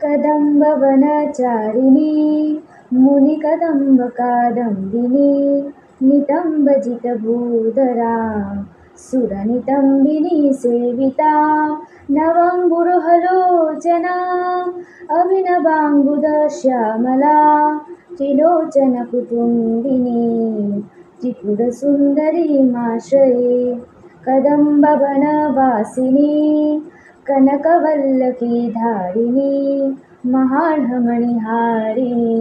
कदम्बवनचारिणी मुनिकदम्बकादम्बिनी नितम्बजितभूधरा सुरनितम्बिनी सेविता नवम्बुरुहलोचना अभिनवाम्बुदश्यामला त्रिलोचनकुटुम्बिनी त्रिपुरसुन्दरीमाश्रये कदम्बवनवासिनी कनकवल्लकीधारिणी महार्घमणिहारिणी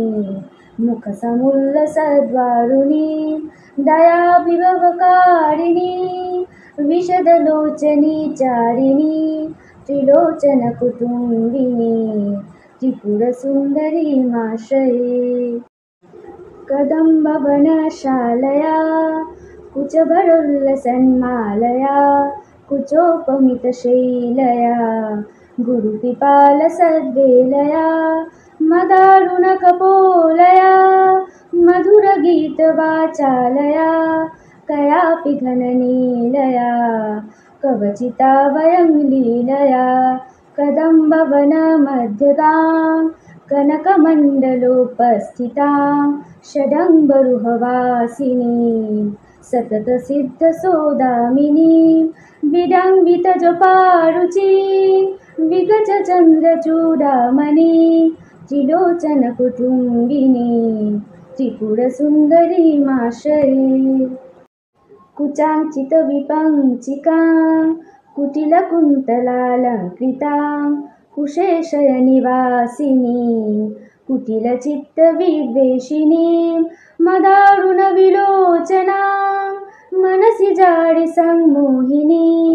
मुखसमुल्लसद्वारुणी दयाविभवकारिणी विशदलोचनी चारिणी त्रिलोचनकुटुम्बिनी त्रिपुरसुन्दरीमाश्रये कदम्बवनशालया कुचभरोल्लसन्मालया कुचोपमितशैलया गुरुकृपालसद्वेलया मदारुणकपोलया मधुरगीतवाचालया कयापि घननीलया कवचिता वयं लीलया कदम्बवनमध्यगां कनकमण्डलोपस्थितां षडङ्गरुहवासिनीं सततसिद्धसौदामिनीं विडम्बितजपारुचिं विगतचन्द्रचूडामणिं त्रिलोचनकुटुम्बिनीं त्रिपुरसुन्दरीमाश्रये कुचाञ्चितविपञ्चिकां कुटिलकुन्तलालङ्कृतां कुशेशयनिवासिनीं कुटिलचित्तविद्वेषिणीं मदारुणविलोचनां मनसि जाडिसम्मोहिनीं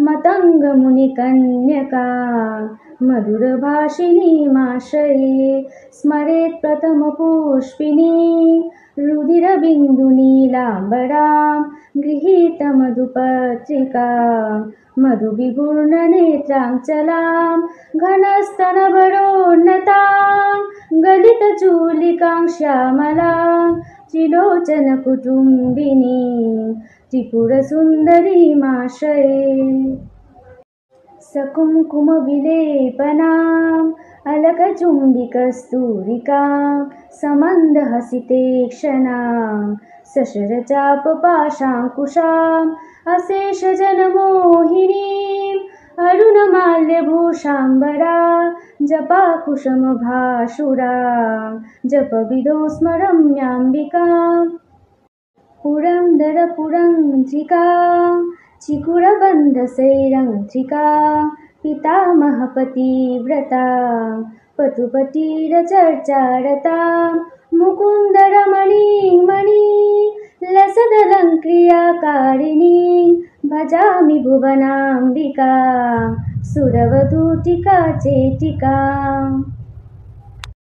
मतङ्गमुनिकन्यकां मधुरभाषिणीमाश्रये स्मरेत् प्रथमपुष्पिणीं रुधिरबिन्दुनीलाम्बरां गृहीतमधुपत्रिकां मधुविपूर्णनेत्राञ्चलां घनस्तनभरोन्नतां गलितचूलिकां श्यामलां त्रिलोचनकुटुम्बिनीं त्रिपुरसुन्दरीमाश्रये सकुङ्कुमविलेपनाम् अलकचुम्बिकस्तूरिकां समन्दहसितेक्षणां सशरचापपाशाङ्कुशाम् अशेषजनमोहिनीम् अरुणमाल्यभूषाम्बरा जपाकुसुमभासुरां जपविदो स्मरम्याम्बिकां पुरन्दरपुरन्ध्रिकां चिकुरबन्धसैरन्ध्रिकां पितामहपतिव्रतां पटुपटीरचर्चारतां मुकुन्दरमणिं लसदलङ्क्रियाकारिणीं भजामि भुवनाम्बिकां सुरवधूटिका चेटिकाम्।